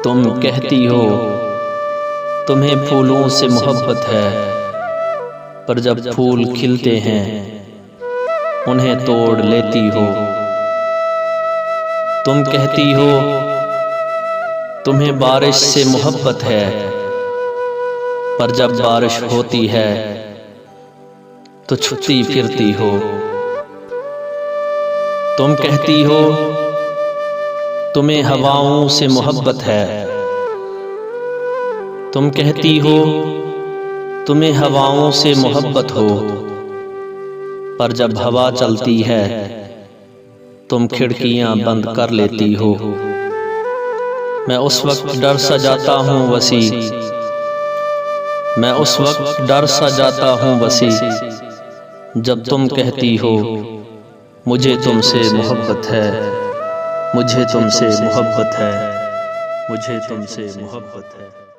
तुम कहती हो तुम्हें फूलों से मोहब्बत है, पर जब फूल खिलते हैं उन्हें तोड़ लेती हो। तुम कहती हो तुम्हें बारिश से मोहब्बत है, पर जब बारिश होती है तो छुपती फिरती हो। तुम कहती हो तुम्हें हवाओं से मोहब्बत है, तुम कहती हो तुम्हें हवाओं से मोहब्बत हो, पर जब हवा चलती है तुम खिड़कियां बंद कर लेती हो। मैं उस वक्त डर सा जाता हूँ वसी, मैं उस वक्त डर सा जाता हूँ वसी, जब तुम कहती हो मुझे तुमसे मोहब्बत है, मुझे तुमसे मोहब्बत है, मुझे तुमसे मोहब्बत है।